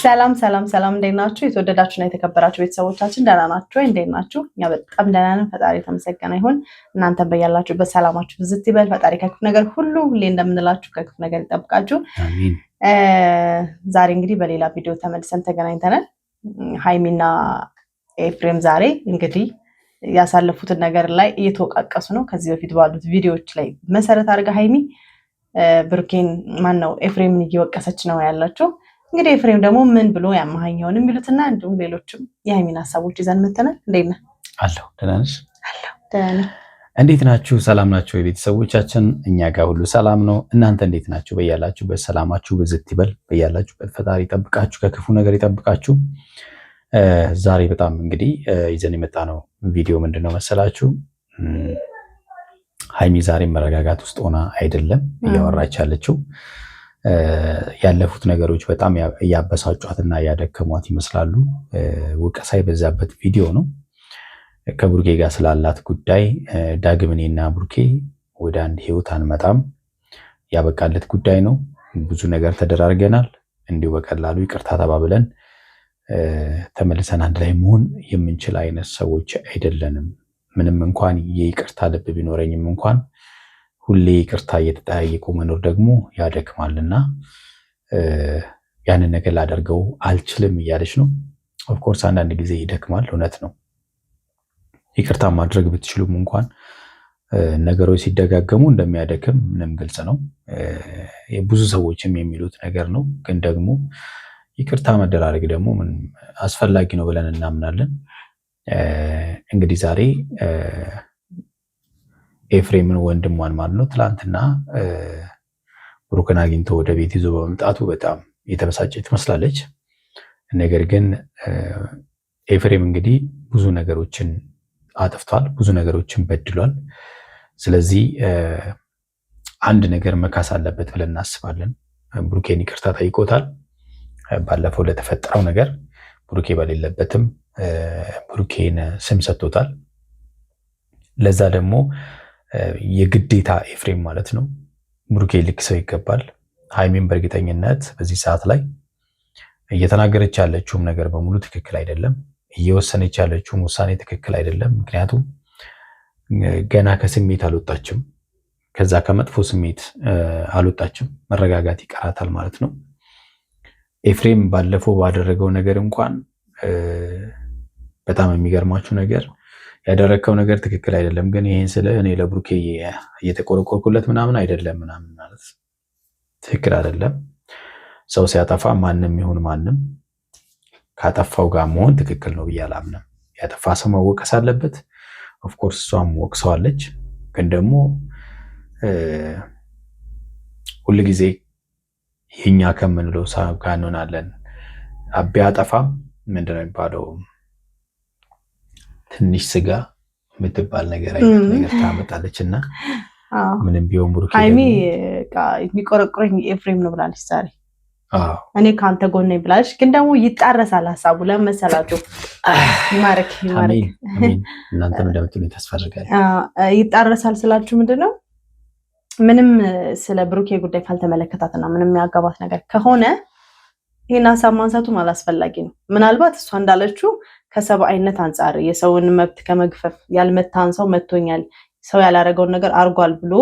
ሰላም ሰላም ሰላም እንዴት ናችሁ? የተወደዳችሁና የተከበራችሁ ቤተሰቦቻችን ደህና ናችሁ ወይ? እንዴት ናችሁ? እኛ በጣም ደህና ነን። ፈጣሪ የተመሰገነ ይሁን። እናንተም በያላችሁበት ሰላማችሁ ብዝት ይበል። ፈጣሪ ከክፉ ነገር ሁሉ ሁሌ እንደምንላችሁ ከክፉ ነገር ይጠብቃችሁ። አሜን። ዛሬ እንግዲህ በሌላ ቪዲዮ ተመልሰን ተገናኝተናል። ሃይሚና ኤፍሬም ዛሬ እንግዲህ ያሳለፉትን ነገር ላይ እየተወቃቀሱ ነው። ከዚህ በፊት ባሉት ቪዲዮዎች ላይ መሰረት አድርጋ ሃይሚ ብሩኬን ኤፍሬምን እየወቀሰች ነው ያላችሁ። እንግዲህ ኤፍሬም ደግሞ ምን ብሎ ያማሃኛውን የሚሉትና እንዲሁም ሌሎችም የሃይሚን ሀሳቦች ይዘን መተናል። እንዴት ነህ? አለሁ። ደህና ነሽ? አለሁ ደህና ነኝ። እንዴት ናችሁ? ሰላም ናችሁ? የቤተሰቦቻችን እኛ ጋር ሁሉ ሰላም ነው። እናንተ እንዴት ናችሁ? በያላችሁበት ሰላማችሁ ብዝት ይበል። በያላችሁበት ፈጣሪ ይጠብቃችሁ፣ ከክፉ ነገር ይጠብቃችሁ። ዛሬ በጣም እንግዲህ ይዘን የመጣ ነው ቪዲዮ ምንድነው መሰላችሁ? ሃይሚ ዛሬ መረጋጋት ውስጥ ሆና አይደለም እያወራች ያለችው። ያለፉት ነገሮች በጣም እያበሳጯትና እያደከሟት ይመስላሉ። ወቀሳ የበዛበት ቪዲዮ ነው። ከብሩኬ ጋር ስላላት ጉዳይ ዳግም እኔና ብሩኬ ወደ አንድ ህይወት አንመጣም፣ ያበቃለት ጉዳይ ነው። ብዙ ነገር ተደራርገናል። እንዲሁ በቀላሉ ይቅርታ ተባብለን ተመልሰን አንድ ላይ መሆን የምንችል አይነት ሰዎች አይደለንም። ምንም እንኳን የይቅርታ ልብ ቢኖረኝም እንኳን ሁሌ ይቅርታ እየተጠያየቁ መኖር ደግሞ ያደክማልና ያንን ነገር ላደርገው አልችልም እያለች ነው። ኦፍኮርስ አንዳንድ ጊዜ ይደክማል፣ እውነት ነው። ይቅርታ ማድረግ ብትችሉም እንኳን ነገሮች ሲደጋገሙ እንደሚያደክም ምንም ግልጽ ነው። ብዙ ሰዎችም የሚሉት ነገር ነው። ግን ደግሞ ይቅርታ መደራረግ ደግሞ አስፈላጊ ነው ብለን እናምናለን። እንግዲህ ዛሬ ኤፍሬምን ወንድሟን ማለት ነው ትላንትና ብሩክን አግኝቶ ወደ ቤት ይዞ በመምጣቱ በጣም የተበሳጨች ትመስላለች። ነገር ግን ኤፍሬም እንግዲህ ብዙ ነገሮችን አጥፍቷል፣ ብዙ ነገሮችን በድሏል። ስለዚህ አንድ ነገር መካስ አለበት ብለን እናስባለን። ብሩኬን ይቅርታ ጠይቆታል። ባለፈው ለተፈጠረው ነገር ብሩኬ በሌለበትም ብሩኬን ስም ሰጥቶታል። ለዛ ደግሞ የግዴታ ኤፍሬም ማለት ነው ብሩኬ ልክ ሰው ይገባል። ሃይሚን በእርግጠኝነት በዚህ ሰዓት ላይ እየተናገረች ያለችውም ነገር በሙሉ ትክክል አይደለም። እየወሰነች ያለችውም ውሳኔ ትክክል አይደለም። ምክንያቱም ገና ከስሜት አልወጣችም፣ ከዛ ከመጥፎ ስሜት አልወጣችም። መረጋጋት ይቀራታል ማለት ነው። ኤፍሬም ባለፈው ባደረገው ነገር እንኳን በጣም የሚገርማችሁ ነገር ያደረከው ነገር ትክክል አይደለም፣ ግን ይሄን ስለ እኔ ለብሩኬ እየተቆረቆርኩለት ምናምን አይደለም ምናምን ማለት ትክክል አይደለም። ሰው ሲያጠፋ ማንም ይሁን ማንም ካጠፋው ጋር መሆን ትክክል ነው ብዬ አላምንም። ያጠፋ ሰው መወቀስ አለበት። ኦፍኮርስ እሷም ወቅሰዋለች። ግን ደግሞ ሁልጊዜ ይህኛ ከምንለው ሰው ጋር እንሆናለን። ቢያጠፋም ምንድነው የሚባለው ትንሽ ስጋ የምትባል ነገር አይነት ነገር ታመጣለች እና ምንም ቢሆን ብሩኬ ሃይሚ የሚቆረቁረኝ ኤፍሬም ነው ብላለች ዛሬ። እኔ ከአንተ ጎን ነኝ ብላለች። ግን ደግሞ ይጣረሳል ሀሳቡ። ለምን መሰላችሁ? ይማረክ እናንተም እንደምትሉኝ ተስፋ አድርጋለሁ። ይጣረሳል ስላችሁ ምንድነው ምንም ስለ ብሩኬ ጉዳይ ካልተመለከታትና ምንም የሚያጋባት ነገር ከሆነ ይህን ሀሳብ ማንሳቱም አላስፈላጊ ነው። ምናልባት እሷ እንዳለችው ከሰብአዊነት አንጻር የሰውን መብት ከመግፈፍ ያልመታን ሰው መቶኛል፣ ሰው ያላረገውን ነገር አርጓል ብሎ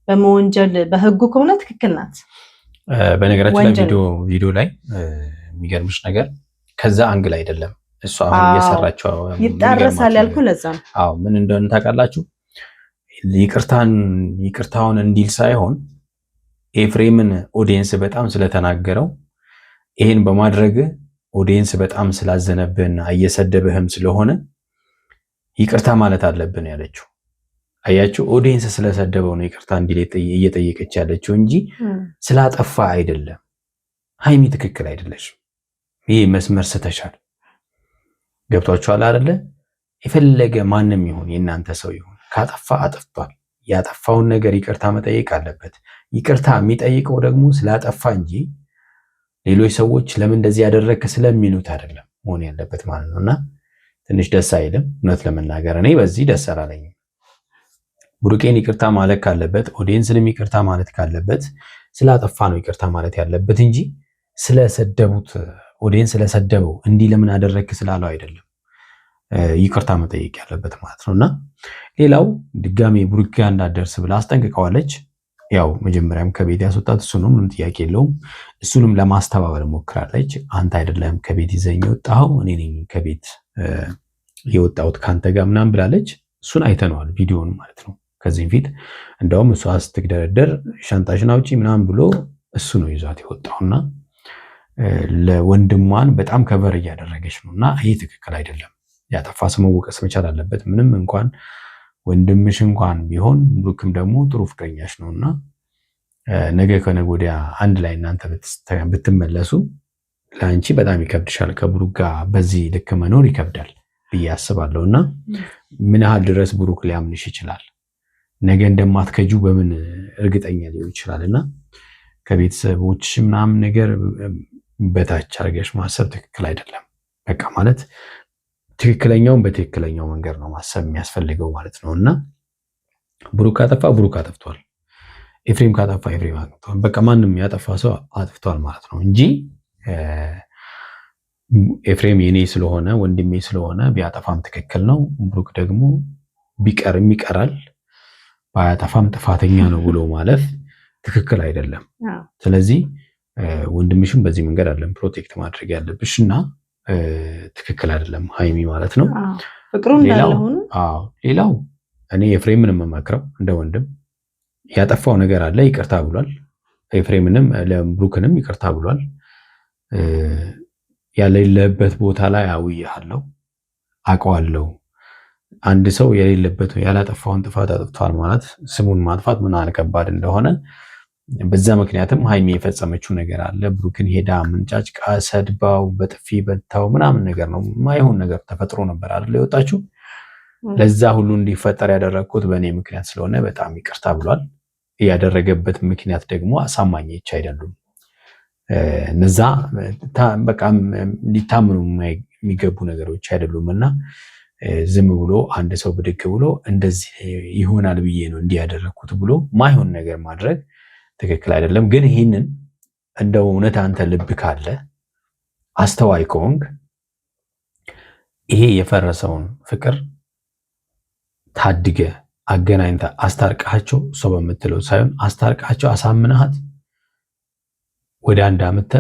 በመወንጀል በህጉ ከሆነ ትክክል ናት። በነገራችን ላይ ቪዲዮ ላይ የሚገርምሽ ነገር ከዛ አንግል አይደለም እሷ አሁን እየሰራቸው ይጣረሳል ያልኩ ለዛ ነው። አዎ ምን እንደሆነ ታውቃላችሁ? ይቅርታውን እንዲል ሳይሆን ኤፍሬምን ኦዲየንስ በጣም ስለተናገረው ይሄን በማድረግ ኦዲየንስ በጣም ስላዘነብህና እየሰደበህም ስለሆነ ይቅርታ ማለት አለብን ያለችው። አያችሁ፣ ኦዲየንስ ስለሰደበው ነው ይቅርታ እንዲል እየጠየቀች ያለችው እንጂ ስላጠፋ አይደለም። ሃይሚ ትክክል አይደለሽም። ይሄ መስመር ስተሻል። ገብቷችኋል አይደለ? የፈለገ ማንም ይሁን የእናንተ ሰው ይሁን ካጠፋ አጥፍቷል። ያጠፋውን ነገር ይቅርታ መጠየቅ አለበት። ይቅርታ የሚጠይቀው ደግሞ ስላጠፋ እንጂ ሌሎች ሰዎች ለምን እንደዚህ ያደረግክ ስለሚሉት አይደለም መሆን ያለበት ማለት ነው። እና ትንሽ ደስ አይልም እውነት ለመናገር እኔ በዚህ ደስ አላለኝም። ብሩኬን ይቅርታ ማለት ካለበት ኦዲየንስንም ይቅርታ ማለት ካለበት ስላጠፋ ነው ይቅርታ ማለት ያለበት እንጂ ስለሰደቡት ኦዲየንስ ስለሰደበው እንዲህ ለምን አደረግክ ስላለው አይደለም ይቅርታ መጠየቅ ያለበት ማለት ነውና ሌላው ድጋሜ ብሩክ ጋር እንዳደርስ ብላ አስጠንቅቀዋለች። ያው መጀመሪያም ከቤት ያስወጣት እሱ ነው፣ ምንም ጥያቄ የለውም። እሱንም ለማስተባበል ሞክራለች። አንተ አይደለም ከቤት ይዘኝ የወጣኸው እኔ ነኝ ከቤት የወጣሁት ካንተ ጋር ምናምን ብላለች። እሱን አይተነዋል ቪዲዮውን ማለት ነው። ከዚህ ፊት እንደውም እሷ ስትግደረደር ሻንጣሽን አውጪ ምናምን ብሎ እሱ ነው ይዟት የወጣውና ለወንድሟን በጣም ከበር እያደረገች ነውና ይሄ ትክክል አይደለም። ያጠፋ ሰው መወቀስ መቻል አለበት። ምንም እንኳን ወንድምሽ እንኳን ቢሆን ብሩክም ደግሞ ጥሩ ፍቅረኛሽ ነውና ነገ ከነገ ወዲያ አንድ ላይ እናንተ ብትመለሱ ለአንቺ በጣም ይከብድሻል። ከብሩክ ጋር በዚህ ልክ መኖር ይከብዳል ብዬ አስባለሁና ምን ያህል ድረስ ብሩክ ሊያምንሽ ይችላል? ነገ እንደማትከጁ በምን እርግጠኛ ሊሆን ይችላልና ከቤተሰቦች ምናምን ነገር በታች አድርገሽ ማሰብ ትክክል አይደለም። በቃ ማለት ትክክለኛውን በትክክለኛው መንገድ ነው ማሰብ የሚያስፈልገው ማለት ነውና ብሩክ ካጠፋ ብሩክ አጥፍቷል፣ ኤፍሬም ካጠፋ ኤፍሬም አጥፍቷል። በቃ ማንም ያጠፋ ሰው አጥፍቷል ማለት ነው እንጂ ኤፍሬም የኔ ስለሆነ ወንድሜ ስለሆነ ቢያጠፋም ትክክል ነው፣ ብሩክ ደግሞ ቢቀርም ይቀራል፣ ባያጠፋም ጥፋተኛ ነው ብሎ ማለፍ ትክክል አይደለም። ስለዚህ ወንድምሽም በዚህ መንገድ አይደለም ፕሮቴክት ማድረግ ያለብሽና ትክክል አይደለም ሃይሚ ማለት ነው። ፍቅሩ እንዳለ ሆኖ ሌላው እኔ ኤፍሬምን የምመክረው እንደ ወንድም ያጠፋው ነገር አለ፣ ይቅርታ ብሏል። ኤፍሬምንም ለብሩክንም ይቅርታ ብሏል። ያለበት ቦታ ላይ አውያለሁ አውቀዋለሁ። አንድ ሰው የሌለበት ያላጠፋውን ጥፋት አጥፍቷል ማለት ስሙን ማጥፋት ምን ያህል ከባድ እንደሆነ በዛ ምክንያትም ሃይሚ የፈጸመችው ነገር አለ። ብሩክን ሄዳ ምንጫጭቃ ሰድባው በጥፊ በታው ምናምን ነገር ነው፣ ማይሆን ነገር ተፈጥሮ ነበር አይደል የወጣችው። ለዛ ሁሉ እንዲፈጠር ያደረኩት በእኔ ምክንያት ስለሆነ በጣም ይቅርታ ብሏል። ያደረገበት ምክንያት ደግሞ አሳማኞች አይደሉም። እነዛ በቃም ሊታምኑ የሚገቡ ነገሮች አይደሉምና ዝም ብሎ አንድ ሰው ብድግ ብሎ እንደዚህ ይሆናል ብዬ ነው እንዲያደረኩት ብሎ ማይሆን ነገር ማድረግ ትክክል አይደለም። ግን ይህንን እንደው እውነት አንተ ልብ ካለ አስተዋይ ከሆንክ ይሄ የፈረሰውን ፍቅር ታድገ አገናኝታ አስታርቃቸው ሰው በምትለው ሳይሆን አስታርቃቸው አሳምናሃት ወደ አንድ አመተ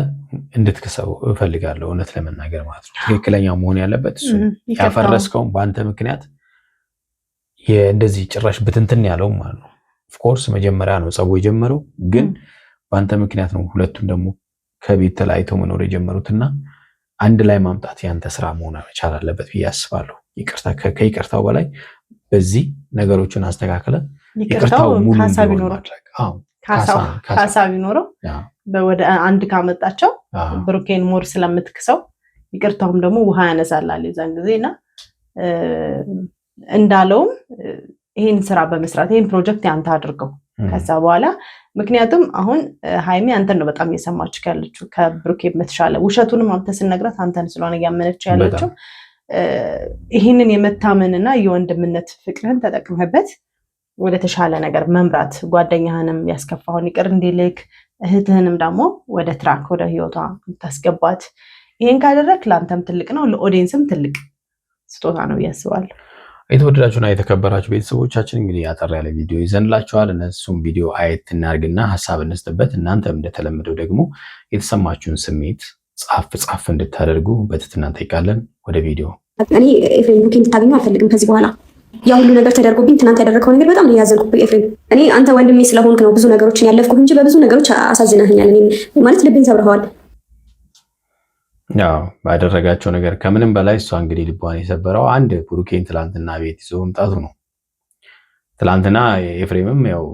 እንድትከሰው እፈልጋለሁ። እውነት ለመናገር ማለት ነው ትክክለኛ መሆን ያለበት እሱ ያፈረስከው በአንተ ምክንያት እንደዚህ ጭራሽ ብትንትን ያለው ማለት ነው። ኦፍ ኮርስ መጀመሪያ ነው ጸቦ የጀመረው፣ ግን በአንተ ምክንያት ነው ሁለቱም ደግሞ ከቤት ተለያይተው መኖር የጀመሩትና አንድ ላይ ማምጣት ያንተ ስራ መሆን መቻል አለበት ብዬ አስባለሁ። ከይቅርታው በላይ በዚህ ነገሮችን አስተካክለ ይቅርታው ሙሉ ማድረግ ሀሳብ ይኖረው ወደ አንድ ካመጣቸው ብሩኬን ሞር ስለምትክሰው ይቅርታውም ደግሞ ውሃ ያነሳላል የዛን ጊዜና እንዳለውም ይሄን ስራ በመስራት ይሄን ፕሮጀክት ያንተ አድርገው ከዛ በኋላ ምክንያቱም አሁን ሃይሚ አንተን ነው በጣም እየሰማች ያለችው ከብሩኬ የምትሻለ ውሸቱንም አንተ ስነግራት አንተን ስለሆነ ያመነች ያለችው። ይሄንን የመታመንና የወንድምነት ፍቅርህን ተጠቅመህበት ወደ ተሻለ ነገር መምራት ጓደኛህንም ያስከፋውን ይቅር እንዲልክ እህትህንም ደግሞ ወደ ትራክ ወደ ህይወቷ ታስገባት። ይሄን ካደረክ ለአንተም ትልቅ ነው ለኦዲየንስም ትልቅ ስጦታ ነው ያስባለሁ። የተወደዳችሁና የተከበራችሁ ቤተሰቦቻችን እንግዲህ አጠር ያለ ቪዲዮ ይዘንላችኋል። እነሱም ቪዲዮ አየት እናርግና ሐሳብ እንስጥበት። እናንተም እንደተለመደው ደግሞ የተሰማችሁን ስሜት ጻፍ እንድታደርጉ በትህትና እንጠይቃለን። ወደ ቪዲዮ። እኔ ኤፍሬም ብሩኬን እንድታገኙ አልፈልግም ከዚህ በኋላ ያ ሁሉ ነገር ተደርጎብኝ ትናንት ያደረከው ነገር በጣም ነው ያዘንኩት ኤፍሬም። እኔ አንተ ወንድሜ ስለሆንክ ነው ብዙ ነገሮችን ያለፍኩት እንጂ በብዙ ነገሮች አሳዝነኸኛል። እኔ ማለት ልቤን ሰብረኸዋል። ያው ባደረጋቸው ነገር ከምንም በላይ እሷ እንግዲህ ልቧን የሰበረው አንድ ብሩኬን ትላንትና ቤት ይዞ መምጣቱ ነው። ትላንትና ኤፍሬምም ያው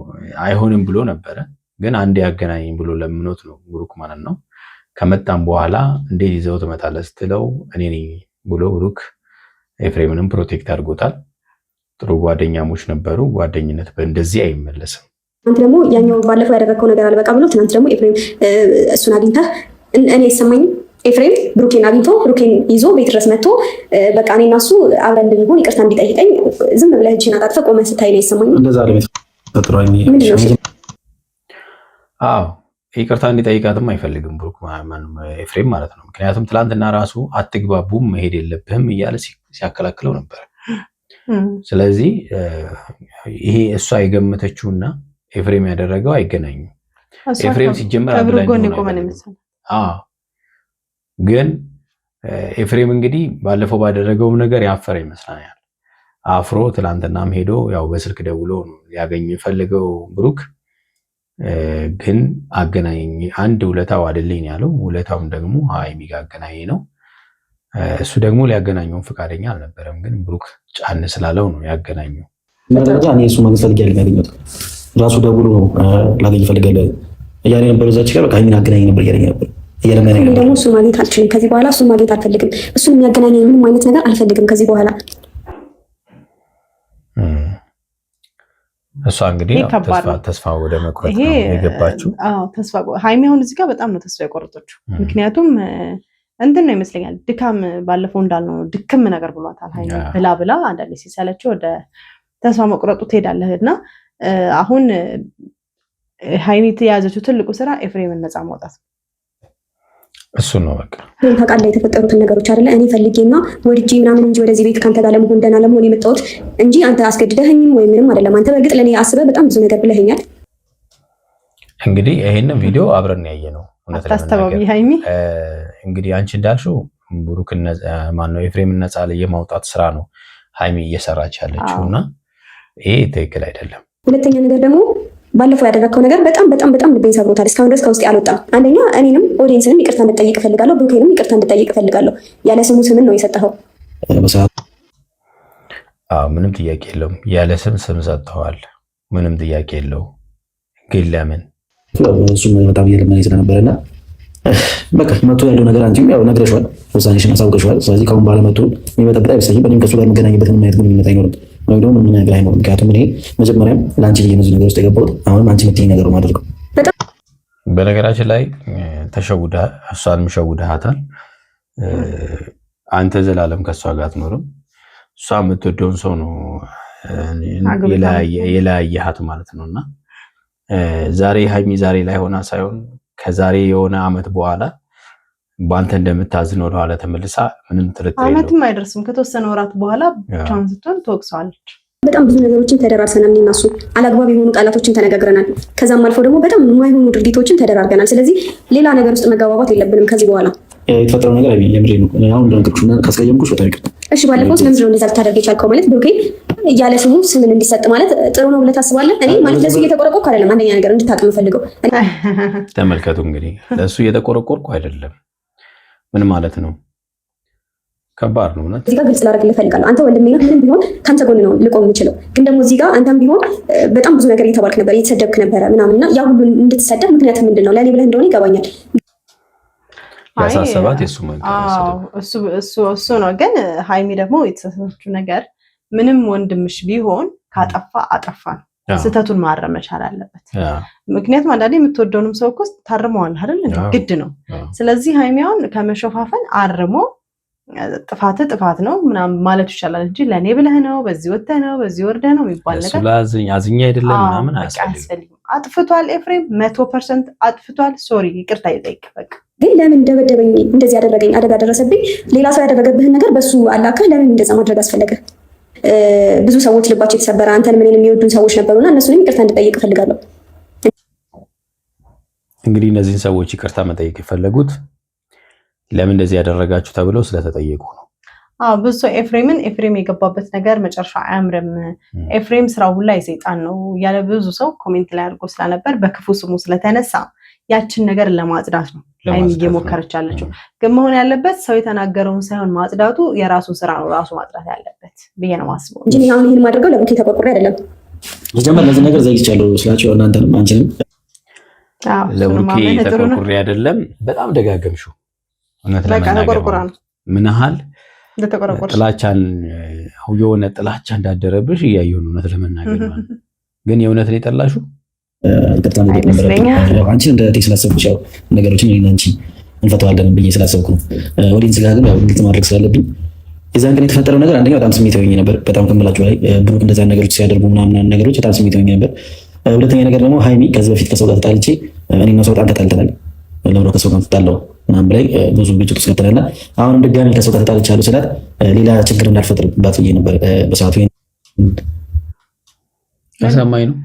አይሆንም ብሎ ነበረ፣ ግን አንድ ያገናኝ ብሎ ለምኖት ነው ብሩክ ማለት ነው። ከመጣም በኋላ እንዴት ይዘው ትመጣለህ ስትለው እኔ ነኝ ብሎ ብሩክ ኤፍሬምንም ፕሮቴክት አድርጎታል። ጥሩ ጓደኛሞች ነበሩ። ጓደኝነት በእንደዚህ አይመለስም። አንተ ደግሞ ያኛው ባለፈው ያደረከው ነገር አልበቃ ብሎ ትናንት ደግሞ ኤፍሬም እሱን አግኝተህ እኔ ይሰማኝ ኤፍሬም ብሩኬን አግኝቶ ብሩኬን ይዞ ቤት ድረስ መጥቶ በቃ እኔና እሱ አብረን እንድንሆን ይቅርታ እንዲጠይቀኝ ዝም ብለህ እጅህን አጣጥፈህ ቆመህ ስታይ ነው ይሰማኝ። እንደዛ ለቤት ተጥሯኝ። አዎ ይቅርታ እንዲጠይቃትም አይፈልግም ብሩክ ኤፍሬም ማለት ነው። ምክንያቱም ትላንትና ራሱ አትግባቡም መሄድ የለብህም እያለ ሲያከላክለው ነበር። ስለዚህ ይሄ እሷ የገመተችውና ኤፍሬም ያደረገው አይገናኙም። ኤፍሬም ሲጀመር ግን ኤፍሬም እንግዲህ ባለፈው ባደረገው ነገር ያፈረ ይመስላል። አፍሮ ትላንትናም ሄዶ ያው በስልክ ደውሎ ሊያገኝ የፈለገው ብሩክ ግን አገናኝ አንድ ውለታው አይደለኝ ያለው ውለታውም ደግሞ ሀይሚ ጋር አገናኝ ነው። እሱ ደግሞ ሊያገናኘው ፈቃደኛ አልነበረም። ግን ብሩክ ጫን ስላለው ነው ያገናኘው። መረጃ እኔ እሱ ማግኘት ፈልጌያለሁ ያገኘሁት ራሱ ደውሎ ነው ላገኝ ፈልጌያለሁ እያለ ነበር። እዛች ጋር በቃ ሀይሚን አገናኝ ነበር እያለኝ ነበር። እኔ ደግሞ እሱን ማግኘት አልችልም ከዚህ በኋላ እሱን ማግኘት አልፈልግም። እሱን የሚያገናኘኝ ምንም አይነት ነገር አልፈልግም ከዚህ በኋላ። እሷ እንግዲህ ተስፋ ወደ መቁረጥ ነው የገባችው። ተስፋ ሀይሚ አሁን እዚህ ጋር በጣም ነው ተስፋ የቆረጠችው። ምክንያቱም እንትን ነው ይመስለኛል ድካም ባለፈው እንዳልነው ድክም ነገር ብሏታል። ሀይሚ ብላ አንዳንዴ ሲሰለችው ወደ ተስፋ መቁረጡ ትሄዳለህ እና አሁን ሀይሚ የያዘችው ትልቁ ስራ ኤፍሬምን ነፃ ማውጣት ነው። እሱ ነው በቃ ታውቃለህ የተፈጠሩትን ነገሮች አይደለ እኔ ፈልጌና ወድጄ ምናምን እንጂ ወደዚህ ቤት ካንተ ጋር ለመሆን ደህና ለመሆን የመጣሁት እንጂ አንተ አስገድደኸኝም ወይ ምንም አይደለም። አንተ በእርግጥ ለኔ አስበህ በጣም ብዙ ነገር ብለኸኛል። እንግዲህ ይሄንን ቪዲዮ አብረን ያየነው አታስተባቢ ሀይሚ እንግዲህ አንቺ እንዳልሽው ብሩክን ማነው ኤፍሬምን ነፃ የማውጣት ስራ ነው ሀይሚ እየሰራች ያለችውና ይሄ ትክክል አይደለም። ሁለተኛ ነገር ደግሞ ባለፈው ያደረግከው ነገር በጣም በጣም በጣም ልቤን ሰብሮታል። እስካሁን ድረስ ከውስጥ ያልወጣም። አንደኛ እኔንም ኦዲየንስንም ይቅርታ እንድጠይቅ እፈልጋለሁ፣ ብሩኬንም ይቅርታ እንድጠይቅ እፈልጋለሁ። ያለ ስሙ ስምን ነው የሰጠኸው። ምንም ጥያቄ የለውም። ያለ ስም ሰጥተዋል። ምንም ጥያቄ የለው። ግን ለምን እሱም በጣም እየለመነኝ ስለነበረና በቃ መቶ ያለው ነገር አንቺም ያው ነግረሽዋል፣ ውሳኔሽን አሳውቀሽዋል። ስለዚህ ከአሁን በኋላ መቶ የሚመጣበት አይመስለኝም። በእኔም ከእሱ ጋር የምገናኝበት ምንም አይነት ግንኙነት አይኖርም ወይ ደግሞ ምን ነገር አይኖርም። ምክንያቱም እኔ መጀመሪያም ለአንቺ ብዬ ነው ነገር ውስጥ የገባሁት። አሁንም አንቺ የምትይኝ ነገር ማድረገው። በነገራችን ላይ እሷንም ሸውደሃታል። አንተ ዘላለም ከእሷ ጋር አትኖርም። እሷ የምትወደውን ሰው ነው የለያየሃት ማለት ነው። እና ዛሬ ሀይሚ ዛሬ ላይ ሆና ሳይሆን ከዛሬ የሆነ አመት በኋላ በአንተ እንደምታዝን ወደኋላ ተመልሳ ምንም ጥርጥር የለውም። አመትም አይደርስም ከተወሰነ ወራት በኋላ ብቻውን ስትሆን ትወቅሰዋለች። በጣም ብዙ ነገሮችን ተደራርሰናል። እኔና እሱ አላግባብ የሆኑ ቃላቶችን ተነጋግረናል። ከዛም አልፎ ደግሞ በጣም የማይሆኑ ድርጊቶችን ተደራርገናል። ስለዚህ ሌላ ነገር ውስጥ መጋባባት የለብንም ከዚህ በኋላ። የተፈጠረው ነገር አይ የምሬ ነው። አሁን እንደነገርኩሽና ካስቀየምኩሽ በጣም ይቅርታ። እሺ ባለፈው ስለምን ነው እንደዛ ልታደርግ የቻልከው? ማለት ብሩኬ ያለ ስሙ ስምን እንዲሰጥ ማለት ጥሩ ነው ብለህ ታስባለህ? እኔ ማለት ለሱ እየተቆረቆርኩ አይደለም። አንደኛ ነገር እንድታውቅ ፈልገው። ተመልከቱ እንግዲህ ለሱ እየተቆረቆርኩ አይደለም። ምን ማለት ነው? ከባድ ነው ማለት። እዚህ ጋር ግልጽ ላደርግልህ እፈልጋለሁ። አንተ ወንድሜ ነህ። ምንም ቢሆን ካንተ ጎን ነው ልቆም የምችለው። ግን ደግሞ እዚህ ጋር አንተም ቢሆን በጣም ብዙ ነገር እየተባልክ ነበር፣ እየተሰደብክ ነበረ ምናምንና ያ ሁሉ እንድትሰደብ ምክንያት ምንድን ነው? ለእኔ ብለህ እንደሆነ ይገባኛል። ያሳሰባት የሱ እሱ ነው። ግን ሀይሚ ደግሞ የተሳሳተችው ነገር ምንም ወንድምሽ ቢሆን ካጠፋ አጠፋ ነው። ስህተቱን ማረም መቻል አለበት። ምክንያቱም አንዳንዴ የምትወደውንም ሰው እኮ ታርመዋል አይደል? ግድ ነው። ስለዚህ ሀይሚያውን ከመሸፋፈን አርሞ ጥፋት ነው ምናምን ማለት ይቻላል እንጂ ለእኔ ብለህ ነው በዚህ ወጥተህ ነው በዚህ ወርደህ ነው የሚባል ነገር አዝኛ አይደለም ምናምን አያስፈልግም። አጥፍቷል ኤፍሬም 100% አጥፍቷል። ሶሪ ይቅርታ ይጠይቅ በቃ። ግን ለምን ደበደበኝ፣ እንደዚህ ያደረገኝ፣ አደጋ ደረሰብኝ፣ ሌላ ሰው ያደረገብህን ነገር በሱ አላከህ ለምን እንደዛ ማድረግ አስፈለገ? ብዙ ሰዎች ልባቸው የተሰበረ አንተን ምንን የሚወዱን ሰዎች ነበሩና እነሱንም ይቅርታ እንድጠይቅ እፈልጋለሁ። እንግዲህ እነዚህን ሰዎች ይቅርታ መጠየቅ የፈለጉት ለምን እንደዚህ ያደረጋችሁ ተብለው ስለተጠየቁ ነው። ብዙ ሰው ኤፍሬም የገባበት ነገር መጨረሻ አያምርም፣ ኤፍሬም ስራው ሁላ የሰይጣን ነው ያለ ብዙ ሰው ኮሜንት ላይ አድርጎ ስለነበር በክፉ ስሙ ስለተነሳ ያችን ነገር ለማጽዳት ነው ሀይሚ እየሞከረች ያለችው። ግን መሆን ያለበት ሰው የተናገረውን ሳይሆን ማጽዳቱ የራሱን ስራ ነው ራሱ ማጽዳት ያለበት ብዬ ነው ማስበው እንጂ አሁን ይህን ማድረገው ለብሩኬ ተቆርቆሬ አይደለም። መጀመሪያ ለዚህ ነገር ዘይቻለሁ ስላችሁ እናንተንም አንቺንም ለብሩኬ ተቆርቆሬ አይደለም። በጣም ደጋገምሽው። እውነት ለመናገር ምን ያህል ጥላቻን የሆነ ጥላቻ እንዳደረብሽ እያየሁ ነው። እውነት ለመናገር ግን የእውነት ነው የጠላሽው። ይቅርታ አንቺን እንደ ቴክ ስላሰብኩሽ ያው ነገሮችን እኔና አንቺ እንፈተዋለን ብዬ ስላሰብኩ ነው። ኦዲየንስ ጋር ግን ያው ግልጽ ማድረግ ስላለብኝ የዛን ቀን የተፈጠረው ነገር አንደኛ በጣም ስሜታዊ ሆኜ ነበር። በጣም ከምላችሁ ላይ ብሩክ እንደዛ ነገሮች ሲያደርጉ ምናምን ነገሮች በጣም ስሜታዊ ሆኜ ነበር። ሁለተኛ ነገር ደግሞ ሀይሚ ከዚህ በፊት ከሰው ጋር ተጣልቼ እኔና ሰው በጣም ተጣልተናል። ለብሮ ከሰው ጋር ተጣላው ምናምን ብላይ ብዙ ግጭት ውስጥ ገብተናልና አሁንም ድጋሚ ከሰው ጋር ተጣልቻለሁ ስላት ሌላ ችግር እንዳልፈጥርባት ብዬ ነበር በሰዓቱ። አሳማኝ ነው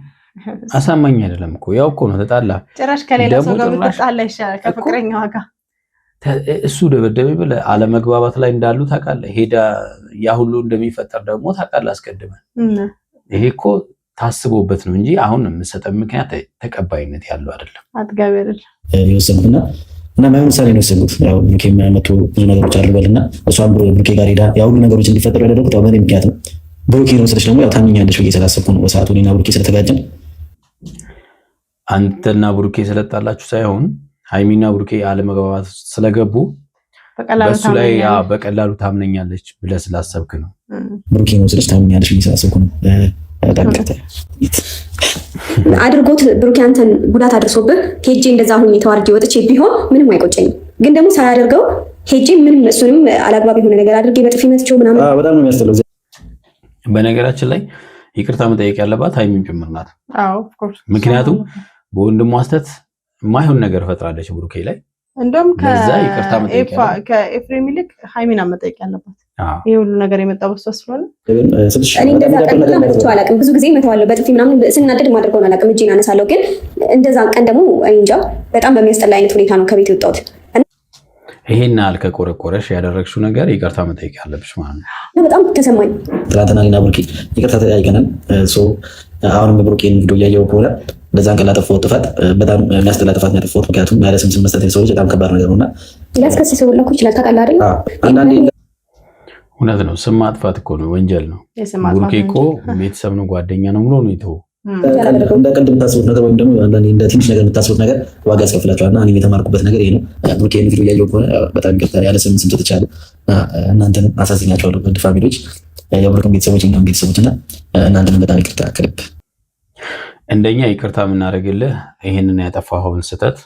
አሳማኝ አይደለም እኮ ያው እኮ ነው ተጣላ። ጭራሽ ከሌላ ሰው ጋር ተጣላ ይሻላል ከፍቅረኛዋ ጋር። እሱ ደበደበ ብለህ አለመግባባት ላይ እንዳሉ ታውቃለህ። ሄዳ ያ ሁሉ እንደሚፈጠር ደግሞ ታውቃለህ አስቀድመህ። ይሄ እኮ ታስቦበት ነው እንጂ አሁን የምሰጠው ምክንያት ተቀባይነት ያለው አይደለም። አጥጋቢ አይደለም የወሰኑትና እና ማይሆን ምሳሌ ነው የወሰኑት። ያው ብሩኬ የሚያመጡ ብዙ ነገሮች አድርጓልና እሷም ብሩኬ ጋር ሄዳ ያው ሁሉ ነገሮች እንዲፈጠሩ ያደረጉት ያው በእኔ ምክንያት ነው። ብሩኬ ነው ስለሽ ደግሞ ያው ታምኛለሽ ብዬ ስላሰብኩ ነው በሰዓቱ እኔና ብሩኬ ስለተጋጨን። አንተና ብሩኬ ስለጣላችሁ ሳይሆን ሃይሚና ብሩኬ አለመግባባት ስለገቡ በሱ ላይ በቀላሉ ታምነኛለች ብለህ ስላሰብክ ነው። ብሩኬ ነው ስለሽ ታምኛለሽ ብዬ ስላሰብኩ ነው። አድርጎት ብሩኬ አንተን ጉዳት አድርሶብህ ሄጄ እንደዛ ሁኜ ተዋርጄ ወጥቼ ቢሆን ምንም አይቆጨኝም። ግን ደግሞ ሳያደርገው ሄጄ ምንም እሱንም አላግባብ የሆነ ነገር አድርጌ በጥፊ መትቼው ምናምን በጣም ነው የሚያስጠላው። በነገራችን ላይ ይቅርታ መጠየቅ ያለባት ሃይሚም ጭምር ናት። አዎ ኦፍ ኮርስ። ምክንያቱም በወንድሟ ስተት የማይሆን ነገር ፈጥራለች ብሩኬ ላይ። እንደውም ከኤፍሬም ይልቅ ሃይሚና መጠየቅ ያለባት ይሄ ሁሉ ነገር የመጣው በሷ ስለሆነ እኔ እንደዛ ቀን መጥቶ አላውቅም። ብዙ ጊዜ መተዋለሁ በጥፊ ምናምን ስናደድ ማድረገውን አላውቅም። እጄን አነሳለሁ። ግን እንደዛ ቀን ደግሞ እኔ እንጃ በጣም በሚያስጠላ አይነት ሁኔታ ነው ከቤት የወጣሁት። ይሄን አልከቆረቆረሽ ያደረግሽው ነገር ይቅርታ መጠየቅ ያለብሽ ማለት ነው። በጣም ተሰማኝ። ትናንትና እኔና ብሩኬ ይቅርታ ተጠያይቀናል። አሁንም ብሩኬን ቪዲዮ እያየሁ ከሆነ እንደዛን ቀን ላጠፋሁት ጥፋት በጣም የሚያስጠላ ጥፋት ነው ያጠፋሁት። ምክንያቱም ያለ ስም መስጠት ሰዎች በጣም ከባድ ነገር ነውና ሊያስከስሰው ሁሉ ይችላል። ታውቃለህ አይደል? አንዳንዴ እውነት ነው። ስም ማጥፋት እኮ ነው ወንጀል ነው። ብሩኬ እኮ ቤተሰብ ነው ጓደኛ ነው ብሎ ነው የተወው። እንደ ቀልድ የምታስቡት ነገር ወይም ደግሞ እንደ ትንሽ ነገር የምታስቡት ነገር ዋጋ ያስከፍላችኋልና እኔ የተማርኩበት ነገር ይሄ ነው። ብሩኬን ቪዲዮ እያየሁ ከሆነ በጣም ይቅርታ ያለ ስም ሰጥቻለሁ። እናንተንም አሳዝኛችኋለሁ ውድ ፋሚሊዎች፣ የብሩኬን ቤተሰቦች እና ቤተሰቦች እና እናንተንም በጣም ይቅርታ ከልብ እንደኛ ይቅርታ የምናደርግልህ ይሄንን ያጠፋኸውን ስህተት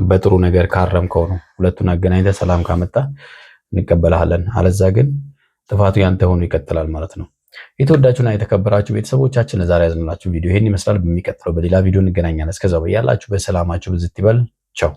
በጥሩ ነገር ካረምከው ነው። ሁለቱን አገናኝተህ ሰላም ካመጣ እንቀበልሃለን። አለዛ ግን ጥፋቱ ያንተ ሆኖ ይቀጥላል ማለት ነው። የተወዳችሁና የተከበራችሁ ቤተሰቦቻችን ዛሬ ያዝንላችሁ ቪዲዮ ይሄን ይመስላል። በሚቀጥለው በሌላ ቪዲዮ እንገናኛለን። እስከዛው ያላችሁ በሰላማችሁ ብዝት ይበል። ቻው።